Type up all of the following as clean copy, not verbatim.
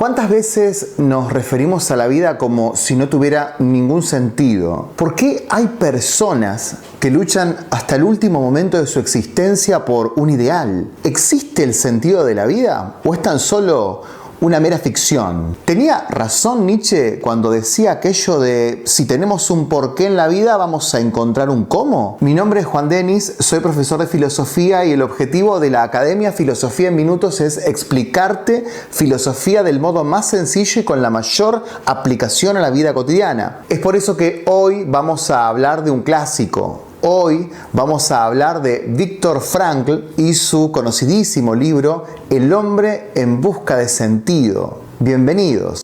¿Cuántas veces nos referimos a la vida como si no tuviera ningún sentido? ¿Por qué hay personas que luchan hasta el último momento de su existencia por un ideal? ¿Existe el sentido de la vida o es tan solo una mera ficción? ¿Tenía razón Nietzsche cuando decía aquello de si tenemos un porqué en la vida vamos a encontrar un cómo? Mi nombre es Juan Denis, soy profesor de filosofía y el objetivo de la Academia Filosofía en Minutos es explicarte filosofía del modo más sencillo y con la mayor aplicación a la vida cotidiana. Es por eso que hoy vamos a hablar de un clásico. Hoy vamos a hablar de Viktor Frankl y su conocidísimo libro El hombre en busca de sentido. Bienvenidos.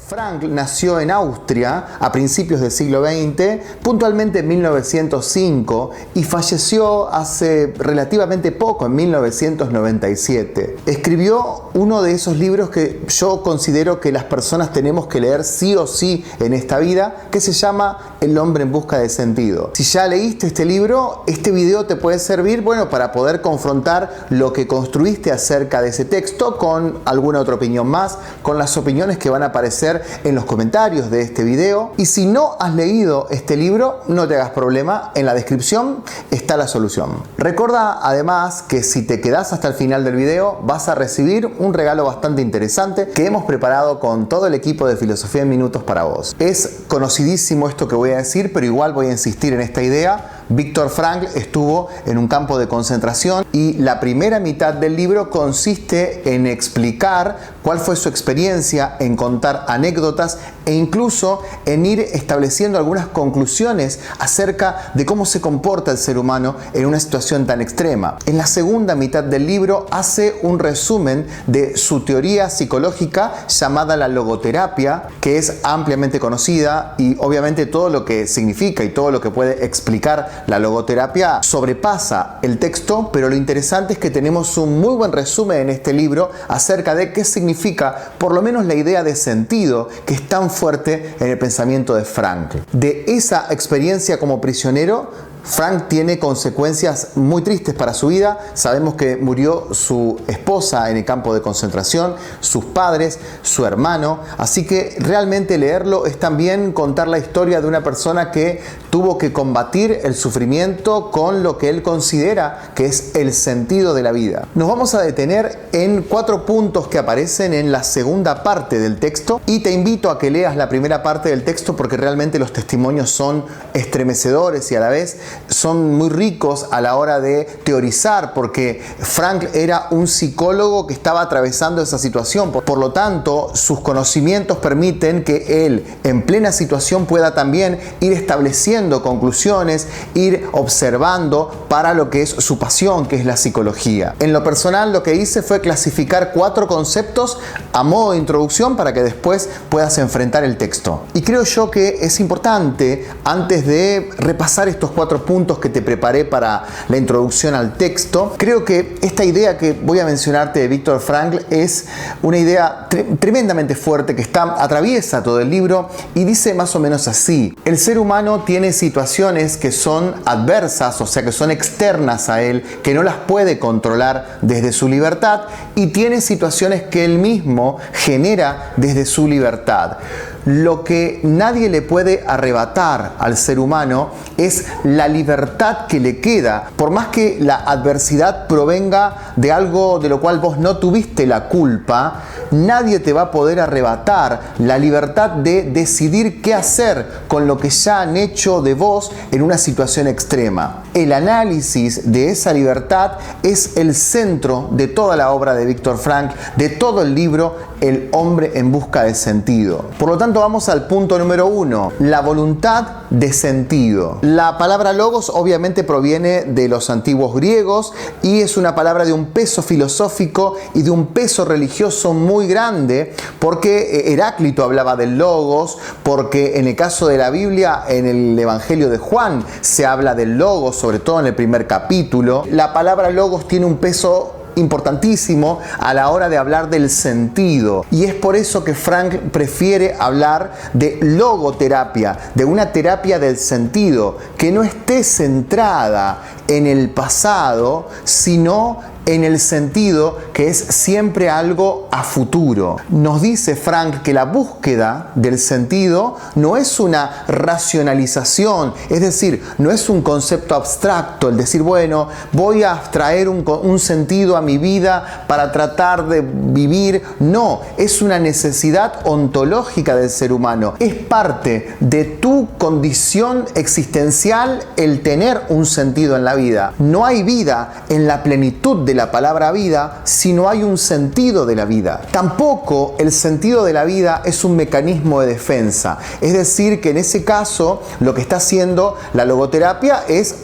Frankl nació en Austria a principios del siglo XX, puntualmente en 1905, y falleció hace relativamente poco, en 1997. Escribió uno de esos libros que yo considero que las personas tenemos que leer sí o sí en esta vida, que se llama El hombre en busca de sentido. Si ya leíste este libro, este video te puede servir, para poder confrontar lo que construiste acerca de ese texto con alguna otra opinión más, con las opiniones que van a aparecer en los comentarios de este video. Y si no has leído este libro, no te hagas problema, en la descripción está la solución. Recuerda además que si te quedas hasta el final del video vas a recibir un regalo bastante interesante que hemos preparado con todo el equipo de Filosofía en Minutos para vos. Es conocidísimo esto que voy a decir, pero igual voy a insistir en esta idea. Viktor Frankl estuvo en un campo de concentración y la primera mitad del libro consiste en explicar cuál fue su experiencia, en contar anécdotas e incluso en ir estableciendo algunas conclusiones acerca de cómo se comporta el ser humano en una situación tan extrema. En la segunda mitad del libro hace un resumen de su teoría psicológica llamada la logoterapia, que es ampliamente conocida y obviamente todo lo que significa y todo lo que puede explicar la logoterapia sobrepasa el texto, pero lo interesante es que tenemos un muy buen resumen en este libro acerca de qué significa por lo menos la idea de sentido que es tan fuerte en el pensamiento de Frankl. De esa experiencia como prisionero, Frank tiene consecuencias muy tristes para su vida. Sabemos que murió su esposa en el campo de concentración, sus padres, su hermano. Así que realmente leerlo es también contar la historia de una persona que tuvo que combatir el sufrimiento con lo que él considera que es el sentido de la vida. Nos vamos a detener en 4 puntos que aparecen en la segunda parte del texto y te invito a que leas la primera parte del texto porque realmente los testimonios son estremecedores y a la vez son muy ricos a la hora de teorizar, porque Frankl era un psicólogo que estaba atravesando esa situación. Por lo tanto, sus conocimientos permiten que él, en plena situación, pueda también ir estableciendo conclusiones, ir observando para lo que es su pasión, que es la psicología. En lo personal, lo que hice fue clasificar 4 conceptos a modo de introducción para que después puedas enfrentar el texto. Y creo yo que es importante, antes de repasar estos 4 puntos que te preparé para la introducción al texto, creo que esta idea que voy a mencionarte de Viktor Frankl es una idea tremendamente fuerte que atraviesa todo el libro y dice más o menos así: el ser humano tiene situaciones que son adversas, o sea que son externas a él, que no las puede controlar desde su libertad, y tiene situaciones que él mismo genera desde su libertad. Lo que nadie le puede arrebatar al ser humano es la libertad que le queda, por más que la adversidad provenga de algo de lo cual vos no tuviste la culpa. Nadie te va a poder arrebatar la libertad de decidir qué hacer con lo que ya han hecho de vos en una situación extrema. El análisis de esa libertad es el centro de toda la obra de Viktor Frankl, de todo el libro El hombre en busca de sentido. Por lo tanto, vamos al punto número 1, la voluntad de sentido. La palabra logos obviamente proviene de los antiguos griegos y es una palabra de un peso filosófico y de un peso religioso muy grande, porque Heráclito hablaba del logos, porque en el caso de la Biblia, en el Evangelio de Juan, se habla del logos, sobre todo en el primer capítulo. La palabra logos tiene un peso importantísimo a la hora de hablar del sentido. Y es por eso que Frankl prefiere hablar de logoterapia, de una terapia del sentido, que no esté centrada en el pasado, sino en el sentido que es siempre algo a futuro. Nos dice Frank que la búsqueda del sentido no es una racionalización, es decir, no es un concepto abstracto, el decir, bueno, voy a traer un sentido a mi vida para tratar de vivir. No, es una necesidad ontológica del ser humano. Es parte de tu condición existencial el tener un sentido en la vida. No hay vida en la plenitud de la palabra vida si no hay un sentido de la vida. Tampoco el sentido de la vida es un mecanismo de defensa. Es decir, que en ese caso lo que está haciendo la logoterapia es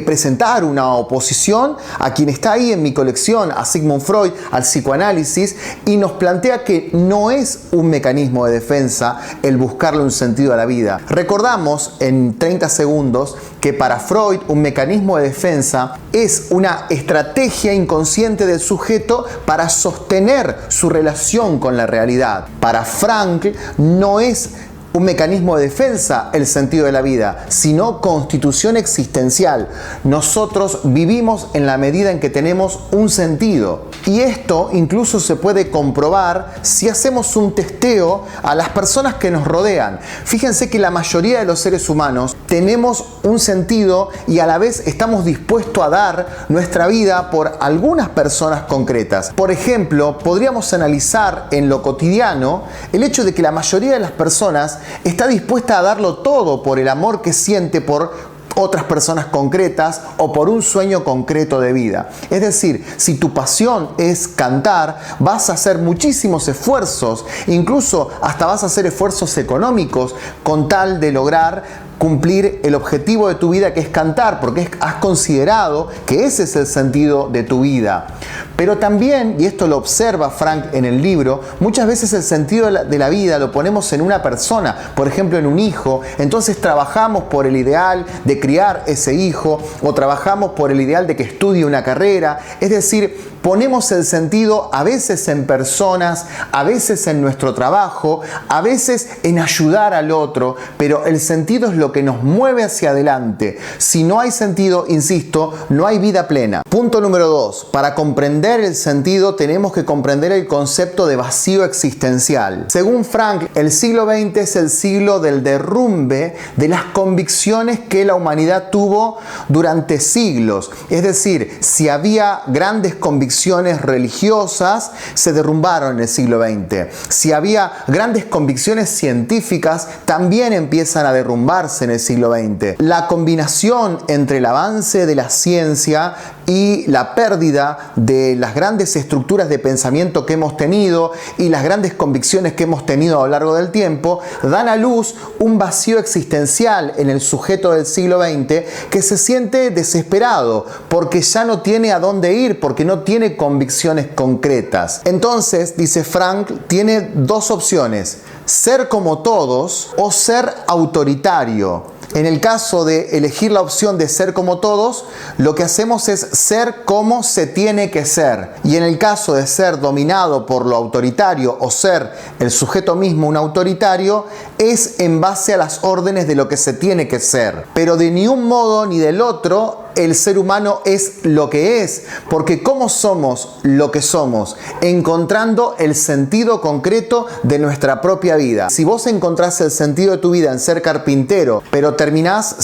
presentar una oposición a quien está ahí en mi colección, a Sigmund Freud, al psicoanálisis, y nos plantea que no es un mecanismo de defensa el buscarle un sentido a la vida. Recordamos en 30 segundos que para Freud un mecanismo de defensa es una estrategia inconsciente del sujeto para sostener su relación con la realidad. Para Frankl no es un mecanismo de defensa el sentido de la vida, sino constitución existencial. Nosotros vivimos en la medida en que tenemos un sentido. Y esto incluso se puede comprobar si hacemos un testeo a las personas que nos rodean. Fíjense que la mayoría de los seres humanos tenemos un sentido y a la vez estamos dispuestos a dar nuestra vida por algunas personas concretas. Por ejemplo, podríamos analizar en lo cotidiano el hecho de que la mayoría de las personas está dispuesta a darlo todo por el amor que siente por otras personas concretas o por un sueño concreto de vida. Es decir, si tu pasión es cantar, vas a hacer muchísimos esfuerzos, incluso hasta vas a hacer esfuerzos económicos con tal de lograr cumplir el objetivo de tu vida, que es cantar, porque has considerado que ese es el sentido de tu vida. Pero también, y esto lo observa Frank en el libro, muchas veces el sentido de la vida lo ponemos en una persona, por ejemplo en un hijo. Entonces trabajamos por el ideal de criar ese hijo, o trabajamos por el ideal de que estudie una carrera. Es decir, ponemos el sentido a veces en personas, a veces en nuestro trabajo, a veces en ayudar al otro, pero el sentido es lo que nos mueve hacia adelante. Si no hay sentido, insisto, no hay vida plena. Punto número 2. Para comprender el sentido tenemos que comprender el concepto de vacío existencial. Según Frank, el siglo XX es el siglo del derrumbe de las convicciones que la humanidad tuvo durante siglos. Es decir, si había grandes convicciones religiosas, se derrumbaron en el siglo XX. Si había grandes convicciones científicas, también empiezan a derrumbarse en el siglo XX. La combinación entre el avance de la ciencia y la pérdida de las grandes estructuras de pensamiento que hemos tenido y las grandes convicciones que hemos tenido a lo largo del tiempo dan a luz un vacío existencial en el sujeto del siglo XX que se siente desesperado porque ya no tiene a dónde ir, porque no tiene convicciones concretas. Entonces, dice Frank, tiene dos opciones: ser como todos o ser autoritario. En el caso de elegir la opción de ser como todos, lo que hacemos es ser como se tiene que ser. Y en el caso de ser dominado por lo autoritario o ser el sujeto mismo un autoritario, es en base a las órdenes de lo que se tiene que ser. Pero de ni un modo ni del otro el ser humano es lo que es, porque ¿cómo somos lo que somos? Encontrando el sentido concreto de nuestra propia vida. Si vos encontrás el sentido de tu vida en ser carpintero, pero terminás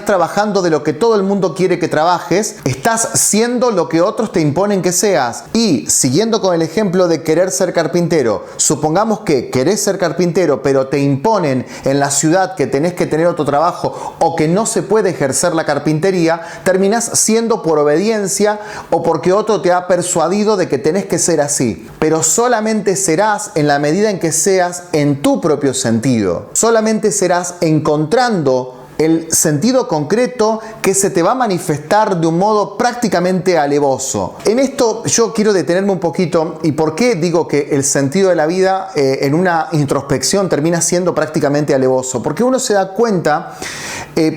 trabajando de lo que todo el mundo quiere que trabajes, estás siendo lo que otros te imponen que seas. Y siguiendo con el ejemplo de querer ser carpintero, supongamos que querés ser carpintero, pero te imponen en la ciudad que tenés que tener otro trabajo o que no se puede ejercer la carpintería, terminás siendo por obediencia o porque otro te ha persuadido de que tenés que ser así. Pero solamente serás en la medida en que seas en tu propio sentido. Solamente serás encontrando el sentido concreto que se te va a manifestar de un modo prácticamente alevoso. En esto yo quiero detenerme un poquito. ¿Y por qué digo que el sentido de la vida en una introspección termina siendo prácticamente alevoso? Porque uno se da cuenta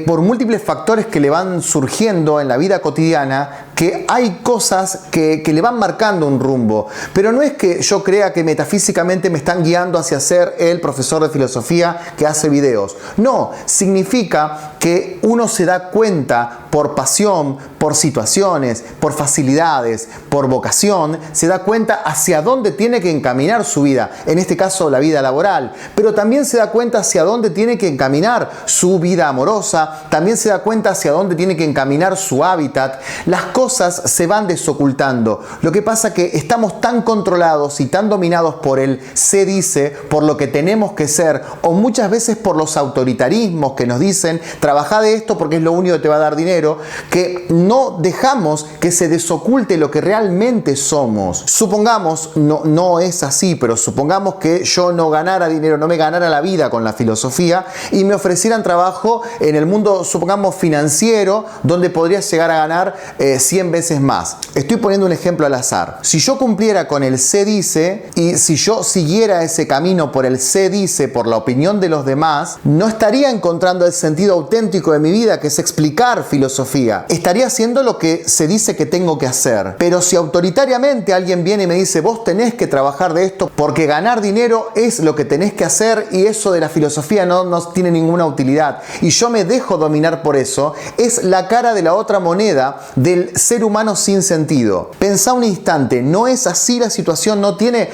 por múltiples factores que le van surgiendo en la vida cotidiana que hay cosas que le van marcando un rumbo, pero no es que yo crea que metafísicamente me están guiando hacia ser el profesor de filosofía que hace videos. No, significa que uno se da cuenta por pasión, por situaciones, por facilidades, por vocación, se da cuenta hacia dónde tiene que encaminar su vida, en este caso la vida laboral, pero también se da cuenta hacia dónde tiene que encaminar su vida amorosa, también se da cuenta hacia dónde tiene que encaminar su hábitat. Las cosas se van desocultando. Lo que pasa que estamos tan controlados y tan dominados por el se dice, por lo que tenemos que ser, o muchas veces por los autoritarismos que nos dicen, trabaja de esto porque es lo único que te va a dar dinero, que no dejamos que se desoculte lo que realmente somos. Supongamos, no es así, pero supongamos que yo no ganara dinero, no me ganara la vida con la filosofía y me ofrecieran trabajo en el mundo, supongamos, financiero, donde podría llegar a ganar 100 veces más. Estoy poniendo un ejemplo al azar. Si yo cumpliera con el se dice y si yo siguiera ese camino por el se dice, por la opinión de los demás, no estaría encontrando el sentido auténtico de mi vida, que es explicar filosofía. Estaría haciendo lo que se dice que tengo que hacer. Pero si autoritariamente alguien viene y me dice, vos tenés que trabajar de esto porque ganar dinero es lo que tenés que hacer y eso de la filosofía no tiene ninguna utilidad, y yo me dejo dominar por eso, es la cara de la otra moneda del ser humano sin sentido. Pensá un instante, ¿no es así la situación? ¿No tiene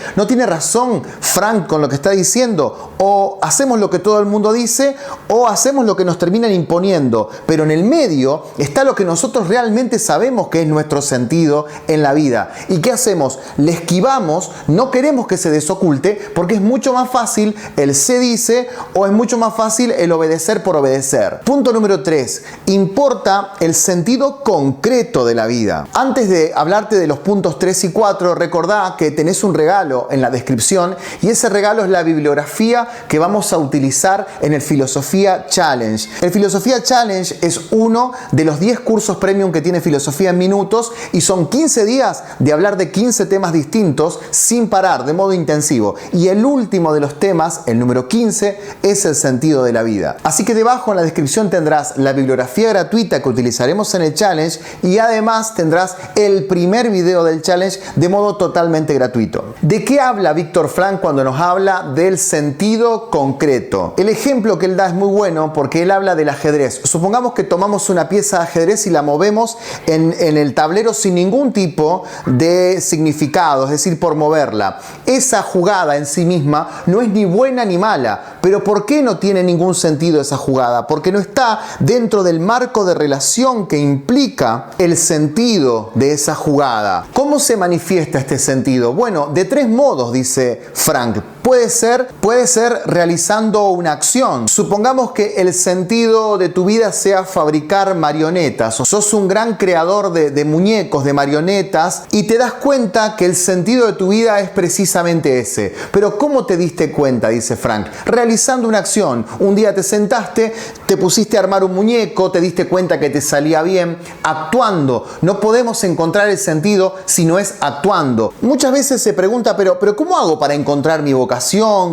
razón Frank con lo que está diciendo? O hacemos lo que todo el mundo dice o hacemos lo que nos terminan imponiendo, pero en el medio está lo que nosotros realmente sabemos que es nuestro sentido en la vida. ¿Y qué hacemos? Le esquivamos, no queremos que se desoculte porque es mucho más fácil el se dice o es mucho más fácil el obedecer por obedecer. Punto número 3. Importa el sentido concreto de la vida. Antes de hablarte de los puntos 3 y 4, recordá que tenés un regalo en la descripción y ese regalo es la bibliografía que vamos a utilizar en el Filosofía Challenge. El Filosofía Challenge es uno de los 10 cursos premium que tiene Filosofía en Minutos y son 15 días de hablar de 15 temas distintos sin parar, de modo intensivo. Y el último de los temas, el número 15, es el sentido de la vida. Así que debajo en la descripción tendrás la bibliografía gratuita que utilizaremos en el challenge y además tendrás el primer video del challenge de modo totalmente gratuito. ¿De qué habla Víctor Frank cuando nos habla del sentido concreto? El ejemplo que él da es muy bueno porque él habla del ajedrez. Supongamos que tomamos una pieza de ajedrez y la movemos en el tablero sin ningún tipo de significado, es decir, por moverla. Esa jugada en sí misma no es ni buena ni mala, pero ¿por qué no tiene ningún sentido esa jugada? Porque no está dentro del marco de relación que implica el sentido de esa jugada. ¿Cómo se manifiesta este sentido? Bueno, de 3 modos, dice Frank. Puede ser realizando una acción. Supongamos que el sentido de tu vida sea fabricar marionetas. O sos un gran creador de muñecos, de marionetas, y te das cuenta que el sentido de tu vida es precisamente ese. Pero ¿cómo te diste cuenta? Dice Frank. Realizando una acción. Un día te sentaste, te pusiste a armar un muñeco, te diste cuenta que te salía bien, actuando. No podemos encontrar el sentido si no es actuando. Muchas veces se pregunta, pero ¿cómo hago para encontrar mi vocación?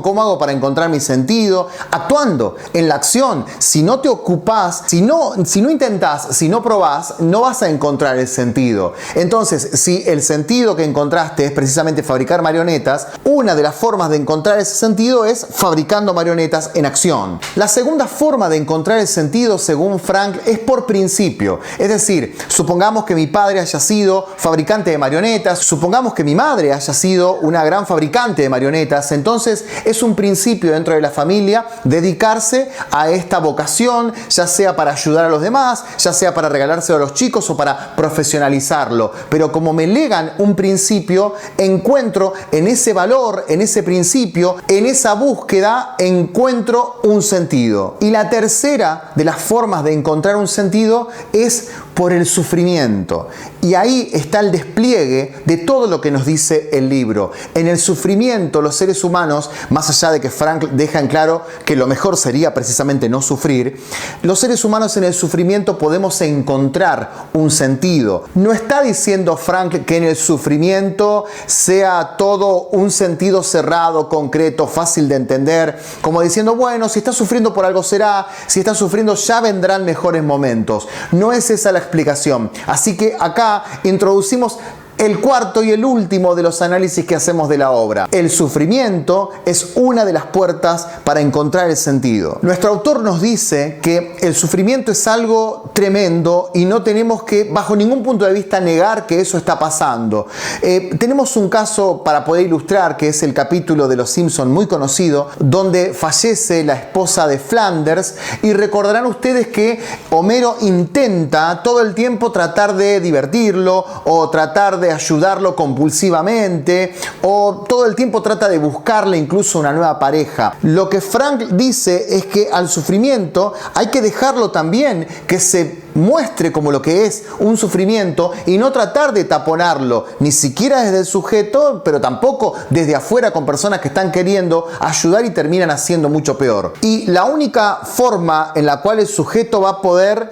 ¿Cómo hago para encontrar mi sentido? Actuando, en la acción. Si no te ocupás, si no intentás, si no probás, no vas a encontrar el sentido. Entonces, si el sentido que encontraste es precisamente fabricar marionetas, una de las formas de encontrar ese sentido es fabricando marionetas en acción. La segunda forma de encontrar el sentido, según Frank, es por principio. Es decir, supongamos que mi padre haya sido fabricante de marionetas, supongamos que mi madre haya sido una gran fabricante de marionetas, entonces es un principio dentro de la familia dedicarse a esta vocación, ya sea para ayudar a los demás, ya sea para regalárselo a los chicos o para profesionalizarlo. Pero como me legan un principio, encuentro en ese valor, en ese principio, en esa búsqueda, encuentro un sentido. Y la tercera de las formas de encontrar un sentido es por el sufrimiento. Y ahí está el despliegue de todo lo que nos dice el libro. En el sufrimiento, los seres humanos, más allá de que Frank deja en claro que lo mejor sería precisamente no sufrir, los seres humanos en el sufrimiento podemos encontrar un sentido. No está diciendo Frank que en el sufrimiento sea todo un sentido cerrado, concreto, fácil de entender, como diciendo, bueno, si estás sufriendo por algo será, si estás sufriendo ya vendrán mejores momentos. No es esa la explicación. Así que acá introducimos el cuarto y el último de los análisis que hacemos de la obra. El sufrimiento es una de las puertas para encontrar el sentido. Nuestro autor nos dice que el sufrimiento es algo tremendo y no tenemos que, bajo ningún punto de vista, negar que eso está pasando. Tenemos un caso para poder ilustrar, que es el capítulo de Los Simpson muy conocido, donde fallece la esposa de Flanders, y recordarán ustedes que Homero intenta todo el tiempo tratar de divertirlo o tratar de ayudarlo compulsivamente, o todo el tiempo trata de buscarle incluso una nueva pareja. Lo que Frank dice es que al sufrimiento hay que dejarlo también que se muestre como lo que es un sufrimiento y no tratar de taponarlo, ni siquiera desde el sujeto, pero tampoco desde afuera con personas que están queriendo ayudar y terminan haciendo mucho peor. Y la única forma en la cual el sujeto va a poder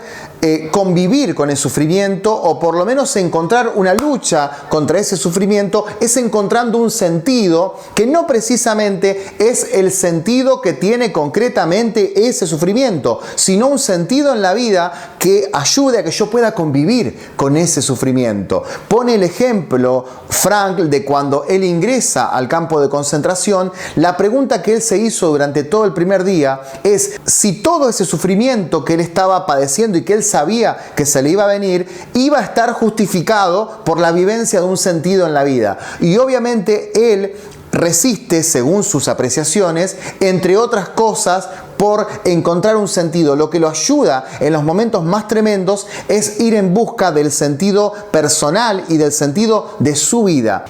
convivir con el sufrimiento, o por lo menos encontrar una lucha contra ese sufrimiento, es encontrando un sentido que no precisamente es el sentido que tiene concretamente ese sufrimiento, sino un sentido en la vida que ayude a que yo pueda convivir con ese sufrimiento. Pone el ejemplo Frank de cuando él ingresa al campo de concentración. La pregunta que él se hizo durante todo el primer día es si todo ese sufrimiento que él estaba padeciendo y que él sabía que se le iba a venir, iba a estar justificado por la vivencia de un sentido en la vida. Y obviamente él resiste, según sus apreciaciones, entre otras cosas, por encontrar un sentido. Lo que lo ayuda en los momentos más tremendos es ir en busca del sentido personal y del sentido de su vida.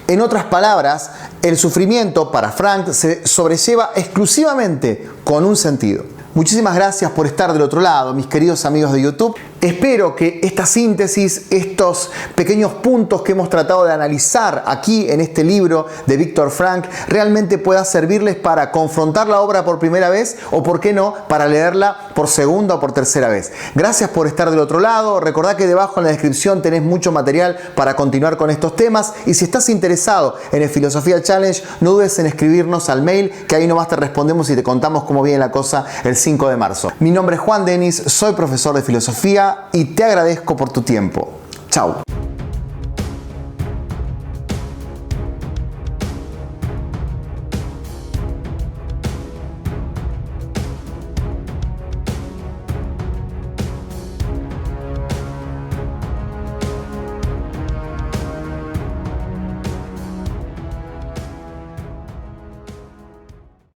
En otras palabras, el sufrimiento para Frank se sobrelleva exclusivamente con un sentido. Muchísimas gracias por estar del otro lado, mis queridos amigos de YouTube. Espero que esta síntesis, estos pequeños puntos que hemos tratado de analizar aquí en este libro de Viktor Frankl, realmente pueda servirles para confrontar la obra por primera vez, o por qué no, para leerla por segunda o por tercera vez. Gracias por estar del otro lado. Recordá que debajo en la descripción tenés mucho material para continuar con estos temas, y si estás interesado en el Filosofía Challenge, no dudes en escribirnos al mail, que ahí nomás te respondemos y te contamos cómo viene la cosa el 5 de marzo. Mi nombre es Juan Denis, soy profesor de filosofía y te agradezco por tu tiempo. Chao.